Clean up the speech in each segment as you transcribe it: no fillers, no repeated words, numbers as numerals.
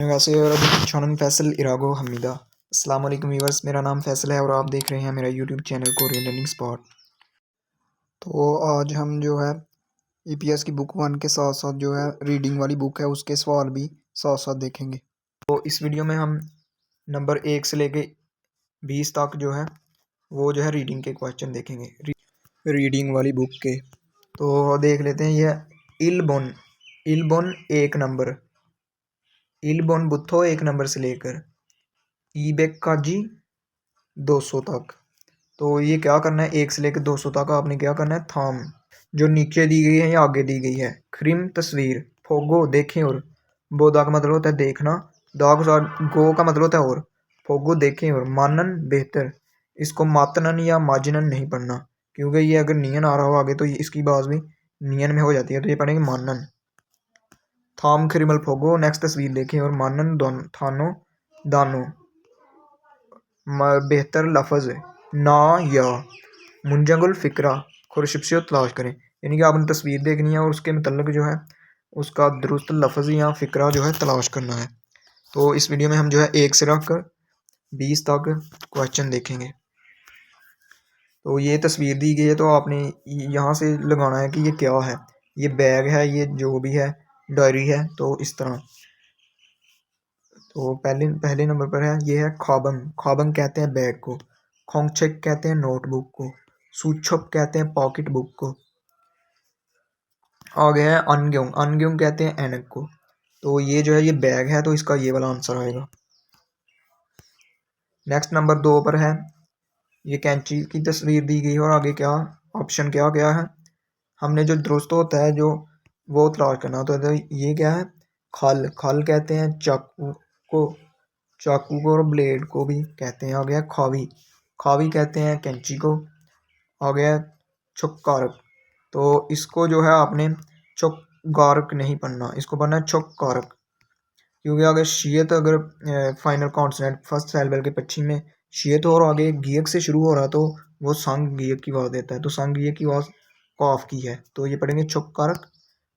वैसे और अभी छानन फैसल इरागो हमीदा। अस्सलाम वालेकुम व्यूअर्स, मेरा नाम फैसल है और आप देख रहे हैं मेरा YouTube channel Korean learning spot. तो आज हम जो है ईपीएस की बुक 1 के साथ साथ जो है रीडिंग वाली बुक है उसके सवाल भी साथ साथ देखेंगे। तो इस वीडियो में हम नंबर 1 से लेके 20 तक जो है वो जो है रीडिंग के क्वेश्चन देखेंगे रीडिंग वाली बुक के। तो देख लेते हैं। यह इलबोन इलबोन 1 नंबर, इलबोन बुथो 1 नंबर से लेकर ईबेकाजी 200 तक। तो ये क्या करना है, 1 से लेकर 200 तक आपने क्या करना है। थाम जो नीचे दी गई है या आगे दी गई है। क्रिम तस्वीर, फोगो देखें और, बोदा का मतलब होता है देखना, दाग गो का मतलब होता है और, फोगो देखें और, मानन बेहतर। इसको मातनन या माजनन नहीं पढ़ना क्योंकि ये अगर नियन आ रहा हो आगे तो इसकी बात भी नियन में हो जाती है, तो ये पढ़ेंगे मानन। थाम खिरिमल फोगो, नेक्स्ट तस्वीर देखें और, मानन थानो दानो। बेहतर लफ्ज़ ना या। मुंजंगुल फ़िक्रा, खुरशबसियत तलाश करें, यानी कि आपने तस्वीर देखनी है और उसके मतलब जो है उसका दुरुस्त लफ्ज़ या फ़िक्रा जो है तलाश करना है। तो इस वीडियो में हम जो है 1 से रख कर 20 तक क्वेश्चन देखेंगे। तो ये तस्वीर दी गई है तो आपने यहाँ से लगाना है कि ये क्या है। ये बैग है, ये जो भी है डायरी है, तो इस तरह। तो पहले नंबर पर है, ये है ख्वाबंग। ख्वाबंग कहते हैं बैग को, खोंगचेक कहते हैं नोटबुक को, सूछप कहते हैं पॉकेट बुक को। आगे है अनग्योंग, अनग्योंग कहते हैं ऐनक को। तो ये जो है ये बैग है तो इसका ये वाला आंसर आएगा। नेक्स्ट नंबर 2 पर है, ये कैंची की तस्वीर दी गई है और आगे क्या ऑप्शन क्या क्या है। हमने जो दुरुस्त होता है जो वो तलाश करना होता है। तो ये क्या है, खल, खल कहते हैं चाकू को, चाकू को और ब्लेड को भी कहते हैं। आ गया खावी, खावी कहते हैं कैंची को। आ गया चौकारक, तो इसको जो है आपने चौकारक नहीं पढ़ना, इसको पढ़ना है चौकारक, क्योंकि अगर शीयत अगर फाइनल कॉन्सोनेंट फर्स्ट सिलेबल के पश्चिम में शीयत हो और आगे गियक से शुरू हो रहा तो वो संग गियक की आवाज़ देता है। तो संग गियक की आवाज़ कॉफ की है, तो ये पढ़ेंगे चौकारक।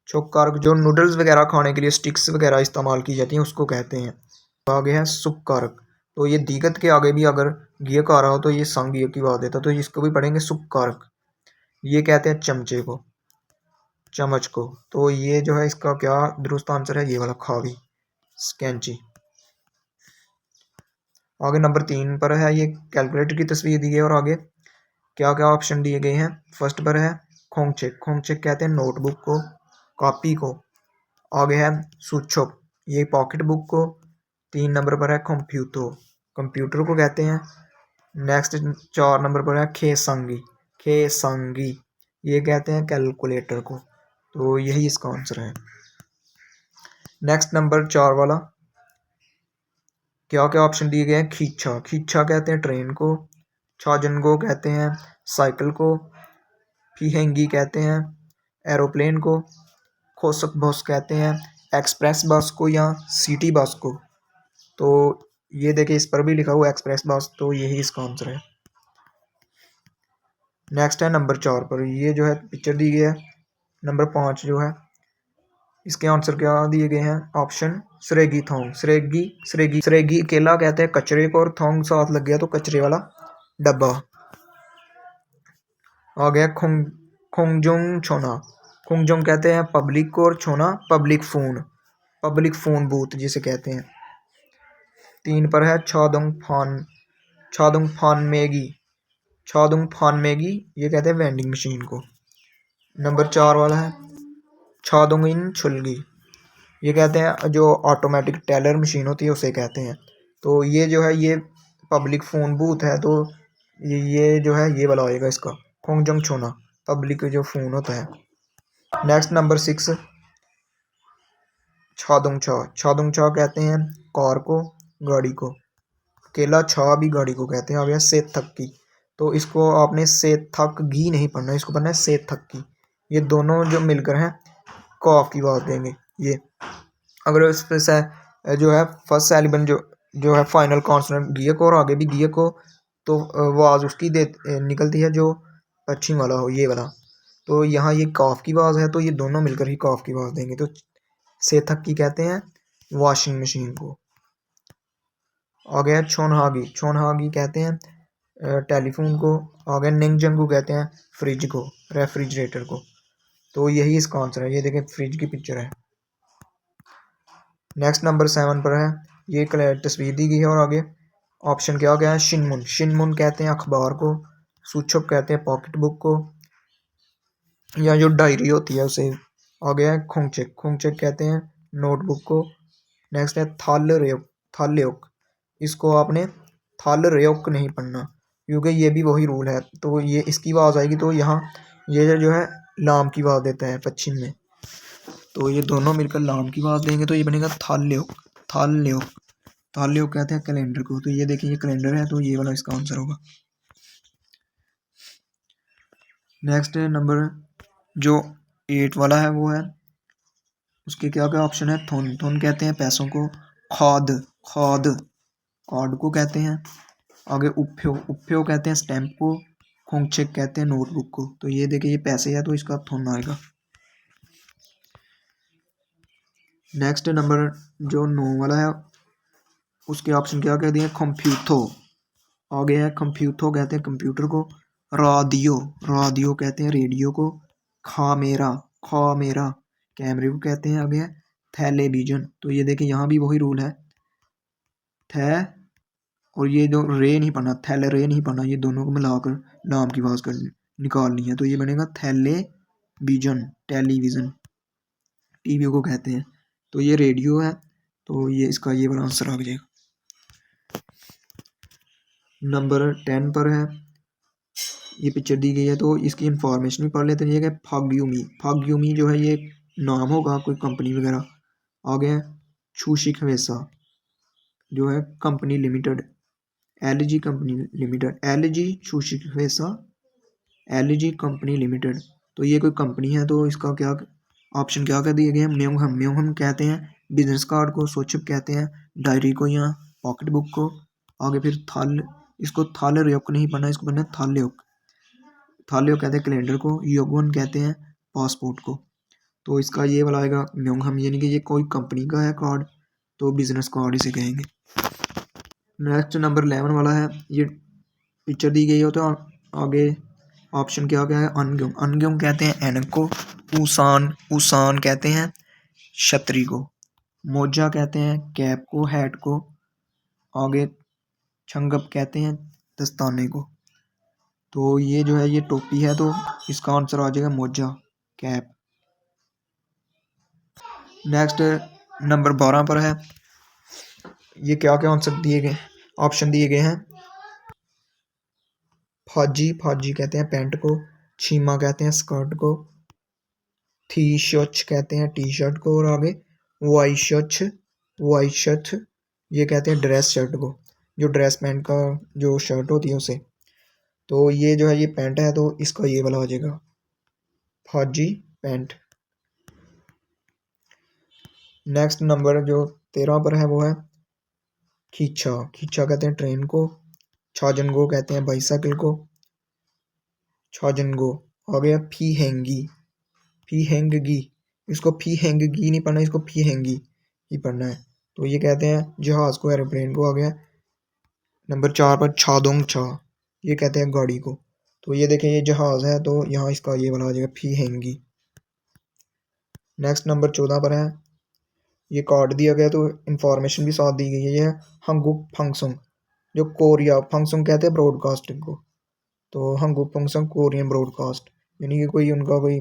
चौकारक जो नूडल्स वगैरह खाने के लिए स्टिक्स वगैरह इस्तेमाल की जाती हैं उसको कहते हैं। आगे है सुक्कारक, तो ये दीगत के आगे भी अगर गियक आ रहा हो तो ये संग गियक की आवाज़ देता है, तो इसको भी पढ़ेंगे सुक्कारक। ये कहते हैं चमचे को, चम्मच को। तो ये जो है इसका क्या दुरुस्त आंसर है, ये वाला खावी कैंची। आगे नंबर 3 पर है, ये कैलकुलेटर की तस्वीर दी है और आगे क्या क्या ऑप्शन दिए गए हैं। फर्स्ट पर है खोंगचेक, खोंगचेक कहते हैं नोटबुक को, कॉपी को। आगे है सूचोप, ये पॉकेट बुक को। 3 नंबर पर है कंप्यूटर, कंप्यूटर को कहते हैं। नेक्स्ट 4 नंबर पर है खेसंगी, खेसंगी ये कहते हैं कैलकुलेटर को। तो यही इसका आंसर है। नेक्स्ट नंबर 4 वाला क्या क्या ऑप्शन दिए गए हैं। खींचा, खींचा कहते हैं ट्रेन को, छाजनगो कहते हैं साइकिल को, फीहेंगी कहते हैं एरोप्लेन को, खोसक बस कहते हैं एक्सप्रेस बस को या सिटी बस को। तो ये देखिए इस पर भी लिखा हुआ एक्सप्रेस बस, तो यही इसका आंसर है। नेक्स्ट है नंबर 4 पर, ये जो है पिक्चर दी गई है। नंबर 5 जो है इसके आंसर क्या दिए गए हैं। ऑप्शन सरेगी थोंग, सरेगी सरेगी सरेगी अकेला कहते हैं कचरे को और थोंग साथ लग गया तो कचरे वाला डब्बा। आ गया खोंगजोंग छोना, खोंगजोंग कहते हैं पब्लिक को और छोना public phone, public phone booth जिसे कहते हैं। 3 पर है छादोंग फान, छादोंग फान मैगी, छादोंग फान मैगी ये कहते हैं वेंडिंग मशीन को। नंबर 4 वाला है छादोंग इन छुलगी, ये कहते हैं जो ऑटोमेटिक टेलर मशीन होती है उसे कहते हैं। तो ये जो है ये पब्लिक फ़ोन बूथ है, तो ये जो है ये वाला आएगा इसका खोंगजंग छोना, पब्लिक जो फ़ोन होता है। नेक्स्ट नंबर 6 छादुंग छा, छादुंग छा कहते हैं कार को गाड़ी को, केला छा भी गाड़ी को कहते हैं। आ गया से थक की, तो इसको आपने से थक घी नहीं पढ़ना, इसको पढ़ना है से थक की। ये दोनों जो मिलकर हैं कॉफ की बात देंगे। ये अगर इस पे से जो है फर्स्ट सेलिबन जो है फाइनल कॉन्सोनेंट गियक और आगे भी गियक हो तो आवाज़ उसकी निकलती है जो पश्चिम वाला हो, ये वाला। तो यहाँ ये कॉफ की आवाज़ है तो ये दोनों मिलकर ही कॉफ की आवाज़ देंगे, तो सेथक की कहते हैं वॉशिंग मशीन को। आ गया छोनहागी, छोनहागी कहते हैं टेलीफोन को। आ गया निंगजंगू कहते हैं फ्रिज को, रेफ्रिजरेटर को। तो यही इसका आंसर है। ये देखें फ्रिज की पिक्चर है। नेक्स्ट नंबर 7 पर है, ये तस्वीर दी गई है और आगे ऑप्शन क्या क्या है। शिनमुन, शिनमुन कहते हैं अखबार को। सूचक कहते हैं पॉकेट बुक को, या जो डायरी होती है उसे। आ गया है खोंगचेक, खोंगचेक कहते हैं नोटबुक को। नेक्स्ट है थालरेयोक, थालयोक। इसको आपने थालरेयोक नहीं पढ़ना क्योंकि ये भी वही रूल है। तो ये इसकी आवाज़ आएगी तो यहाँ ये जो है लाम की आवाज़ देता है पश्चिम में। तो ये दोनों मिलकर लाम की आवाज़ देंगे तो ये बनेगा थाल्योक, थाल्योक। थाल्योक कहते हैं कैलेंडर को। तो ये देखिए ये कैलेंडर है तो ये वाला इसका आंसर होगा। नेक्स्ट नंबर जो 8 वाला है वो है, उसके क्या क्या ऑप्शन है। थोन, थोन कहते हैं पैसों को। खाद, खाद कार्ड को कहते हैं। आगे उपयो, उपयो कहते हैं स्टैम्प को। खोंगचेक कहते हैं नोटबुक को। तो ये देखिए ये पैसे है तो इसका थोन आएगा। नेक्स्ट नंबर जो 9 वाला है उसके ऑप्शन क्या कह दिए। कंप्यूथो, आगे है कंप्यूथो कहते हैं कंप्यूटर को। राडियो, राडियो कहते हैं रेडियो को। खामेरा, खामेरा कैमरे को कहते हैं। आगे है टेलीविजन। तो ये देखिए यहाँ भी वही रूल है, थे और ये जो रे नहीं पढ़ना, थैले रे नहीं पढ़ना, ये दोनों को मिलाकर नाम की आवाज़ कर निकालनी है। तो ये बनेगा थैलेविजन, टेलीविज़न टीवी को कहते हैं। तो ये रेडियो है तो ये इसका ये वाला आंसर आ जाएगा। नंबर 10 पर है, ये पिक्चर दी गई है तो इसकी इंफॉर्मेशन भी पढ़ लेते हैं। फाग्यूमी, फाग्यूमी जो है ये नाम होगा कोई कंपनी वगैरह। आगे है छूशिक हवेसा जो है company limited, LG company limited, LG छूशिक हवेसा, एलजी कंपनी लिमिटेड। तो ये कोई कंपनी है तो इसका क्या ऑप्शन क्या कर दिए गए हैं। म्योंगहम, म्योंगहम कहते हैं बिजनेस कार्ड को। सोचुप कहते हैं डायरी को या पॉकेट बुक को। आगे फिर थाल, इसको थालरयोग नहीं पढ़ना, इसको पढ़ना है थालयोग, थालयोग कहते हैं कैलेंडर को। योगवन कहते हैं पासपोर्ट को। तो इसका ये वाला आएगा म्योंगहम, यानी कि ये कोई कंपनी का है कार्ड तो बिजनेस कार्ड इसे कहेंगे। नेक्स्ट नंबर 11 वाला है, ये पिक्चर दी गई हो तो आगे ऑप्शन क्या क्या है। अनग्यों, अनग्यों कहते हैं ऐनक को। ऊसान, ऊसान कहते हैं छतरी को। मोजा कहते हैं कैप को, हैट को। आगे छंगप कहते हैं दस्ताने को। तो ये जो है ये टोपी है तो इसका आंसर आ जाएगा मोजा, कैप। नेक्स्ट नंबर 12 पर है, ये क्या क्या आंसर दिए गए, ऑप्शन दिए गए हैं। फाजी, फाजी कहते हैं पैंट को। छीमा कहते हैं स्कर्ट को। थी शर्ट कहते हैं टी शर्ट को। और आगे वाई शर्ट, वाई शर्ट ये कहते हैं ड्रेस शर्ट को, जो ड्रेस पैंट का जो शर्ट होती है उसे। तो ये जो है ये पैंट है तो इसका ये वाला आ जाएगा फाजी पैंट। नेक्स्ट नंबर जो 13 पर है वो है खींचा, खींचा कहते हैं ट्रेन को। छाजनगो कहते हैं बाईसाइकिल को, छाजनगो। आ गया फी हैंगी, फी हैंगगी, इसको फी हैंगगी नहीं पढ़ना, इसको फी हैंगी ही पढ़ना है। तो ये कहते हैं जहाज को, एरोप्लेन को। आ गया नंबर 4 पर छादोंग छा, ये कहते हैं गाड़ी को। तो ये देखें ये जहाज है तो यहाँ इसका ये वाला आ जाएगा फी हैंगी। नेक्स्ट नंबर 14 पर है, ये कार्ड दिया गया तो इंफॉर्मेशन भी साथ दी गई है। ये है हंगुक फंगसुंग, जो कोरिया, फंगसुंग कहते हैं ब्रॉडकास्टिंग को। तो हंगुक फंगसुंग कोरियन ब्रॉडकास्ट, यानी कि कोई उनका कोई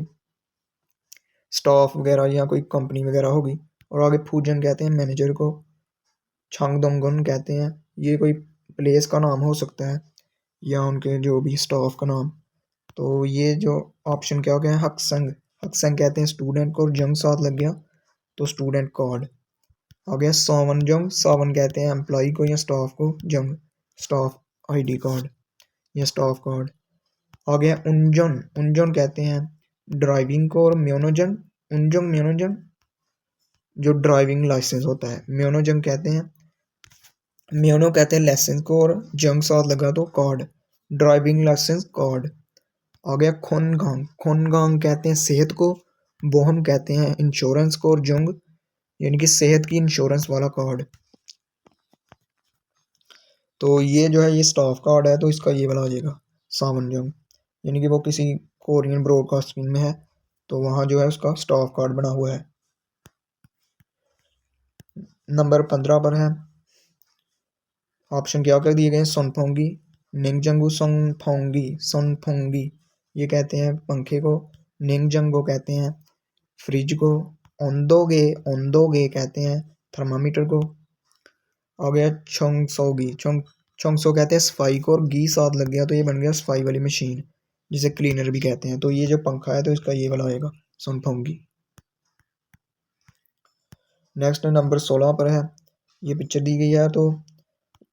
स्टाफ वगैरह या कोई कंपनी वगैरह होगी। और आगे फूजन कहते हैं मैनेजर को। छांगदोंगन कहते हैं ये कोई प्लेस का नाम हो सकता है या उनके जो भी स्टाफ का नाम। तो ये जो ऑप्शन क्या हो गया है हक्संग, हक्संग कहते हैं स्टूडेंट को। और जंग साथ लग गया तो स्टूडेंट कार्ड। आ गया सावन जंग, सावन कहते हैं एम्प्लॉय को या स्टाफ को। जंग स्टाफ आईडी कार्ड या स्टाफ कार्ड। आ गया उनजन, उनजन कहते हैं ड्राइविंग को। और म्योनोजन, उनजंग म्योनोजन जो ड्राइविंग लाइसेंस होता है। म्योनोजंग कहते हैं, म्योनो कहते हैं लाइसेंस को। और जंग साथ लगा तो कार्ड, ड्राइविंग लाइसेंस कार्ड। आ गया खोनगांग, खोनगांग कहते हैं सेहत को। बोहम कहते हैं इंश्योरेंस को। और जंग यानी कि सेहत की इंश्योरेंस वाला कार्ड। तो ये जो है ये स्टाफ कार्ड है, तो इसका ये वाला आ जाएगा सावनजंग, यानी कि वो किसी कोरियन ब्रॉडकास्टिंग में है, तो वहाँ जो है उसका स्टाफ कार्ड बना हुआ है। नंबर 15 पर है, ऑप्शन क्या कर दिए गए, सोनफोंगी, निंगजंगू, सोनफोंगी ये कहते हैं पंखे को, निंगजंगो कहते हैं फ्रिज को, ओंदोगे कहते हैं थर्मामीटर को। आ गया चोंगसो कहते हैं सफाई को, और गी साथ लग गया तो ये बन गया सफाई वाली मशीन, जिसे क्लीनर भी कहते हैं। तो ये जो पंखा है तो इसका ये वाला आएगा सोनफोंगी। नेक्स्ट नंबर 16 पर है, ये पिक्चर दी गई है, तो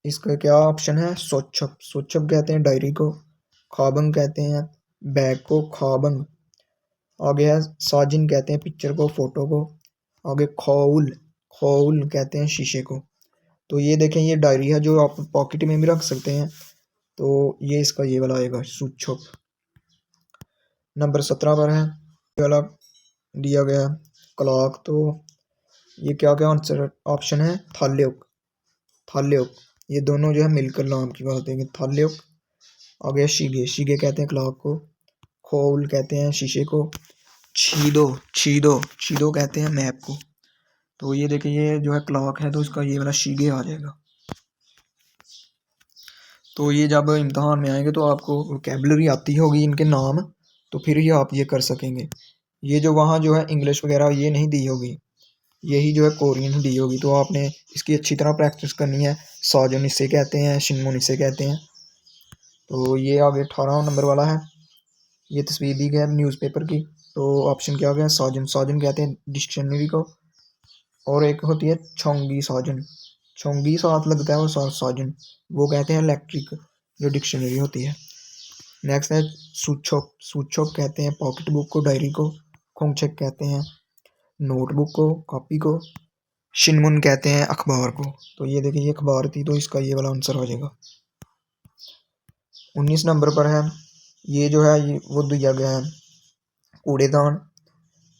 इसका क्या ऑप्शन है, सोचप कहते हैं डायरी को, खाबंग कहते हैं बैग को, खाबंग। आगे है साजिन कहते हैं पिक्चर को, फोटो को। आगे खोउल कहते हैं शीशे को। तो ये देखें, ये डायरी है जो आप पॉकेट में भी रख सकते हैं, तो ये इसका ये वाला आएगा सुछप। नंबर 17 पर है, ये वाला दिया गया क्लॉक, तो ये क्या क्या आंसर ऑप्शन है, थाल्योक, ये दोनों जो है मिलकर नाम की बात है, थाल्योक। आगे शिगे कहते हैं क्लॉक को, खोल कहते हैं शीशे को, चीदो कहते हैं मैप को। तो ये देखिए ये जो है क्लॉक है, तो इसका ये वाला शिगे आ जाएगा। तो ये जब इम्तहान में आएंगे तो आपको वोकैबुलरी आती होगी इनके नाम, तो फिर ही आप ये कर सकेंगे। ये जो वहाँ जो है इंग्लिश वगैरह ये नहीं दी होगी, यही जो है कोरियन दी होगी, तो आपने इसकी अच्छी तरह प्रैक्टिस करनी है। साजन इसे कहते हैं, शिनमुन इसे कहते हैं। तो ये आगे 18 नंबर वाला है, ये तस्वीर दी गई है न्यूज़पेपर की, तो ऑप्शन क्या गया, साजन कहते हैं डिक्शनरी को, और एक होती है छोंगी साथ लगता है वो साजन, वो कहते हैं इलेक्ट्रिक जो डिक्शनरी होती है। नेक्स्ट है सूचोक कहते हैं पॉकेट बुक को, डायरी को। खोंगचेक कहते हैं नोटबुक को, कॉपी को। शिनमुन कहते हैं अखबार को। तो ये देखिए ये अखबार थी, तो इसका ये वाला आंसर हो जाएगा। 19 नंबर पर है, ये जो है ये वो दिया गया है कूड़ेदान,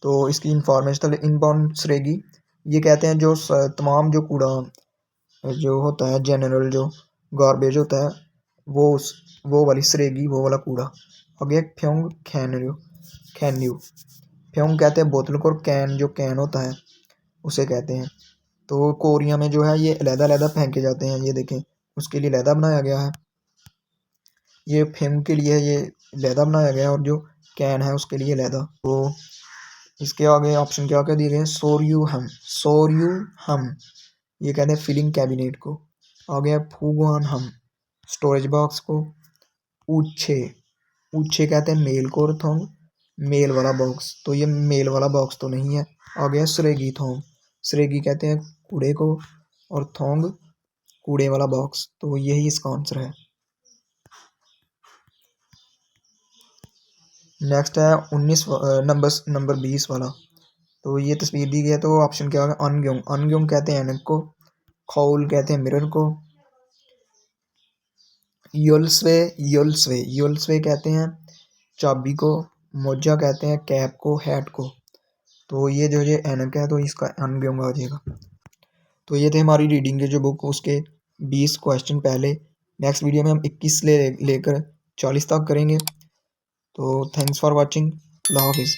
तो इसकी इंफॉर्मेशन इनबाउंड रहेगी। ये कहते हैं जो तमाम जो कूड़ा जो होता है जनरल जो गार्बेज होता है वो वाली सरेगी, वो वाला कूड़ा। आगे फ्योंग खैन्यू फ्योंग कहते हैं बोतल को, और कैन जो कैन होता है उसे कहते हैं। तो कोरिया में जो है ये अलहदा फेंके जाते हैं, ये देखें उसके लिए अलहदा बनाया गया है, ये फ्योंग के लिए ये अलहदा बनाया गया है, और जो कैन है उसके लिए अलहदा। तो इसके आगे ऑप्शन क्या क्या दिए गए हैं, सोरयू हम ये कहते हैं फिलिंग कैबिनेट को। आगे है फूगवान हम स्टोरेज बॉक्स को। ऊच्छे कहते हैं मेल को, और थोंग मेल वाला बॉक्स, तो ये मेल वाला बॉक्स तो नहीं है। आगे है सरेगी कहते हैं कूड़े को, और थोंग कूड़े वाला बॉक्स, तो यही इसका आंसर है। नेक्स्ट है 19 नंबर 20 वाला, तो ये तस्वीर दी गई है, तो ऑप्शन क्या है, अनग्योंग कहते हैं ऐनक को, खौल कहते हैं मिरर को। योल्सवे कहते हैं चाबी को। मोजा कहते हैं कैप को, हैट को। तो ये जो ये ऐनक है, तो इसका अनग्योंग आ जाएगा। तो ये थे हमारी रीडिंग के जो बुक, उसके 20 क्वेश्चन पहले। नेक्स्ट वीडियो में हम 21 लेकर 40 तक करेंगे। तो थैंक्स फॉर वॉचिंग, अल्लाह हाफिज़।